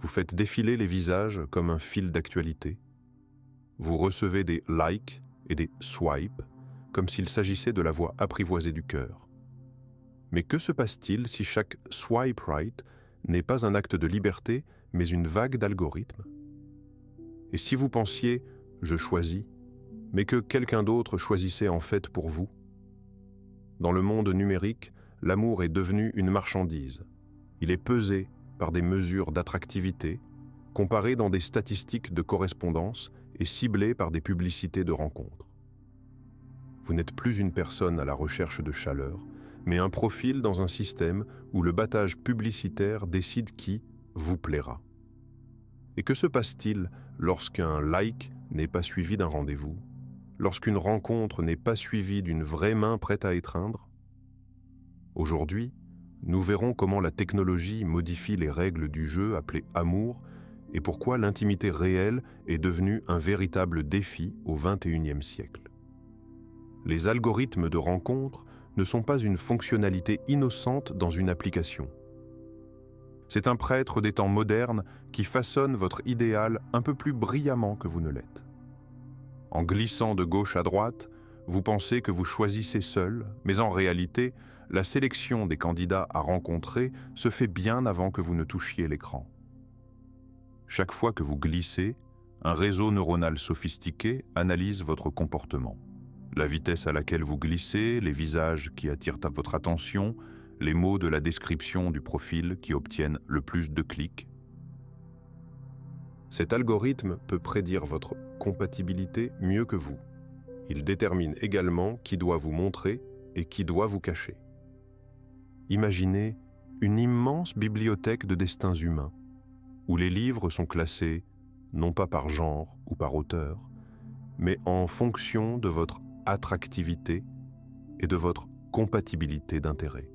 faites défiler les visages comme un fil d'actualité. Vous recevez des likes et des swipes, comme s'il s'agissait de la voix apprivoisée du cœur. Mais que se passe-t-il si chaque swipe right n'est pas un acte de liberté, mais une vague d'algorithmes? Et si vous pensiez « je choisis », mais que quelqu'un d'autre choisissait en fait pour vous? Dans le monde numérique, l'amour est devenu une marchandise. Il est pesé par des mesures d'attractivité, comparé dans des statistiques de correspondance et ciblé par des publicités de rencontres. Vous n'êtes plus une personne à la recherche de chaleur, mais un profil dans un système où le battage publicitaire décide qui vous plaira. Et que se passe-t-il lorsqu'un like n'est pas suivi d'un rendez-vous? Lorsqu'une rencontre n'est pas suivie d'une vraie main prête à étreindre? Aujourd'hui, nous verrons comment la technologie modifie les règles du jeu appelé amour et pourquoi l'intimité réelle est devenue un véritable défi au XXIe siècle. Les algorithmes de rencontre ne sont pas une fonctionnalité innocente dans une application. C'est un prêtre des temps modernes qui façonne votre idéal un peu plus brillamment que vous ne l'êtes. En glissant de gauche à droite, vous pensez que vous choisissez seul, mais en réalité, la sélection des candidats à rencontrer se fait bien avant que vous ne touchiez l'écran. Chaque fois que vous glissez, un réseau neuronal sophistiqué analyse votre comportement. La vitesse à laquelle vous glissez, les visages qui attirent votre attention, les mots de la description du profil qui obtiennent le plus de clics. Cet algorithme peut prédire votre compatibilité mieux que vous. Il détermine également qui doit vous montrer et qui doit vous cacher. Imaginez une immense bibliothèque de destins humains, où les livres sont classés non pas par genre ou par auteur, mais en fonction de votre attractivité et de votre compatibilité d'intérêts.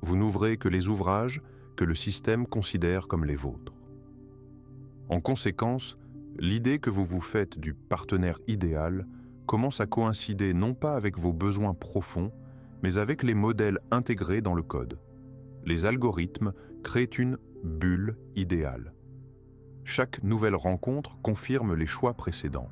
Vous n'ouvrez que les ouvrages que le système considère comme les vôtres. En conséquence, l'idée que vous vous faites du partenaire idéal commence à coïncider non pas avec vos besoins profonds, mais avec les modèles intégrés dans le code. Les algorithmes créent une bulle idéale. Chaque nouvelle rencontre confirme les choix précédents.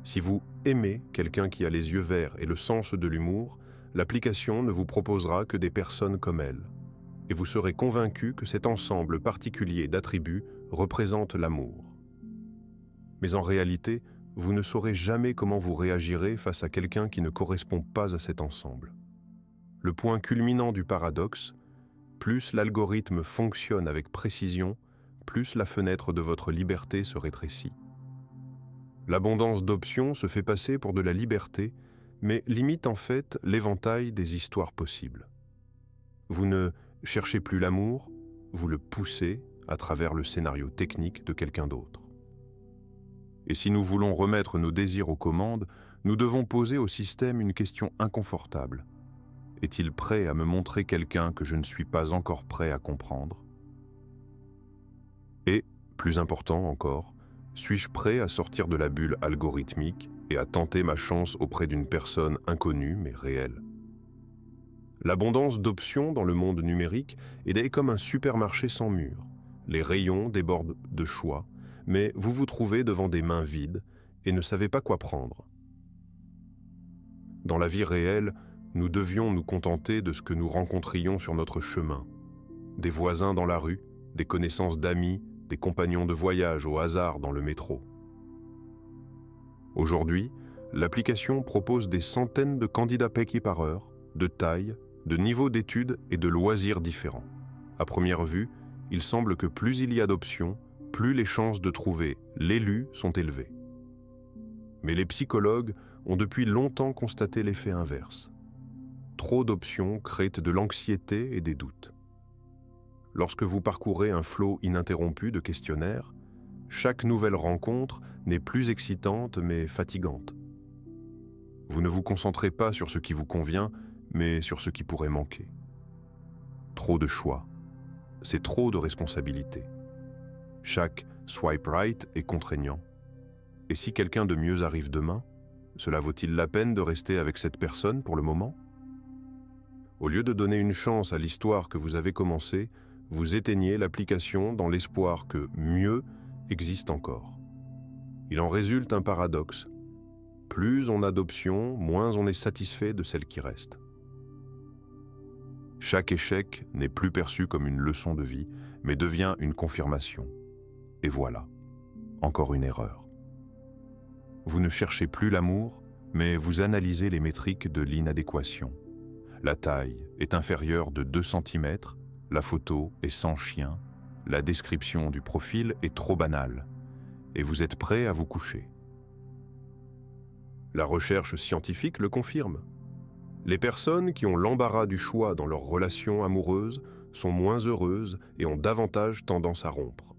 Si vous aimez quelqu'un qui a les yeux verts et le sens de l'humour, l'application ne vous proposera que des personnes comme elle. Et vous serez convaincu que cet ensemble particulier d'attributs représente l'amour. Mais en réalité, vous ne saurez jamais comment vous réagirez face à quelqu'un qui ne correspond pas à cet ensemble. Le point culminant du paradoxe, plus l'algorithme fonctionne avec précision, plus la fenêtre de votre liberté se rétrécit. L'abondance d'options se fait passer pour de la liberté, mais limite en fait l'éventail des histoires possibles. Vous ne cherchez plus l'amour, vous le poussez à travers le scénario technique de quelqu'un d'autre. Et si nous voulons remettre nos désirs aux commandes, nous devons poser au système une question inconfortable. Est-il prêt à me montrer quelqu'un que je ne suis pas encore prêt à comprendre? Et, plus important encore, suis-je prêt à sortir de la bulle algorithmique et à tenter ma chance auprès d'une personne inconnue mais réelle? L'abondance d'options dans le monde numérique est comme un supermarché sans mur. Les rayons débordent de choix, mais vous vous trouvez devant des mains vides et ne savez pas quoi prendre. Dans la vie réelle, nous devions nous contenter de ce que nous rencontrions sur notre chemin. Des voisins dans la rue, des connaissances d'amis, des compagnons de voyage au hasard dans le métro. Aujourd'hui, l'application propose des centaines de candidats piqués par heure, de taille, de niveaux d'études et de loisirs différents. À première vue, il semble que plus il y a d'options, plus les chances de trouver l'élu sont élevées. Mais les psychologues ont depuis longtemps constaté l'effet inverse. Trop d'options créent de l'anxiété et des doutes. Lorsque vous parcourez un flot ininterrompu de questionnaires, chaque nouvelle rencontre n'est plus excitante mais fatigante. Vous ne vous concentrez pas sur ce qui vous convient, mais sur ce qui pourrait manquer. Trop de choix, c'est trop de responsabilités. Chaque swipe right est contraignant. Et si quelqu'un de mieux arrive demain, cela vaut-il la peine de rester avec cette personne pour le moment? Au lieu de donner une chance à l'histoire que vous avez commencée, vous éteignez l'application dans l'espoir que mieux existe encore. Il en résulte un paradoxe. Plus on a d'options, moins on est satisfait de celle qui reste. Chaque échec n'est plus perçu comme une leçon de vie, mais devient une confirmation. Et voilà, encore une erreur. Vous ne cherchez plus l'amour, mais vous analysez les métriques de l'inadéquation. La taille est inférieure de 2 cm, la photo est sans chien, la description du profil est trop banale, et vous êtes prêt à vous coucher. La recherche scientifique le confirme. Les personnes qui ont l'embarras du choix dans leurs relations amoureuses sont moins heureuses et ont davantage tendance à rompre.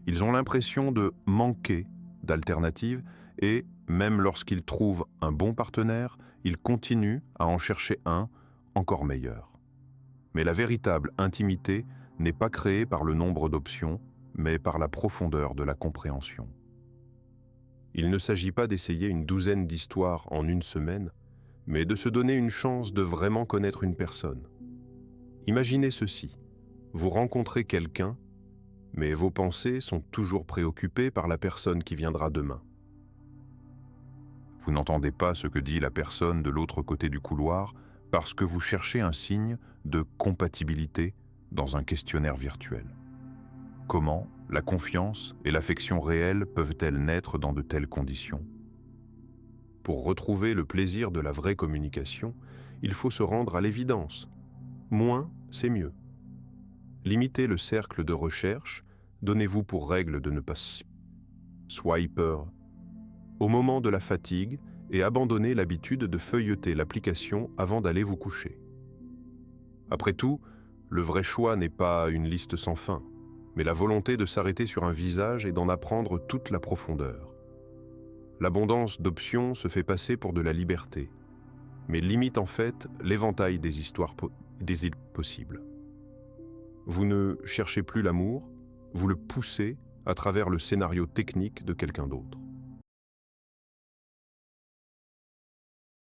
Ils ont l'impression de manquer d'alternatives et, même lorsqu'ils trouvent un bon partenaire, ils continuent à en chercher un encore meilleur. Mais la véritable intimité n'est pas créée par le nombre d'options, mais par la profondeur de la compréhension. Il ne s'agit pas d'essayer une douzaine d'histoires en une semaine, mais de se donner une chance de vraiment connaître une personne. Imaginez ceci, vous rencontrez quelqu'un, mais vos pensées sont toujours préoccupées par la personne qui viendra demain. Vous n'entendez pas ce que dit la personne de l'autre côté du couloir parce que vous cherchez un signe de compatibilité dans un questionnaire virtuel. Comment la confiance et l'affection réelle peuvent-elles naître dans de telles conditions ? Pour retrouver le plaisir de la vraie communication, il faut se rendre à l'évidence. Moins, c'est mieux. Limitez le cercle de recherche, donnez-vous pour règle de ne pas swiper au moment de la fatigue et abandonnez l'habitude de feuilleter l'application avant d'aller vous coucher. Après tout, le vrai choix n'est pas une liste sans fin, mais la volonté de s'arrêter sur un visage et d'en apprendre toute la profondeur. L'abondance d'options se fait passer pour de la liberté, mais limite en fait l'éventail des histoires possibles. Vous ne cherchez plus l'amour, vous le poussez à travers le scénario technique de quelqu'un d'autre.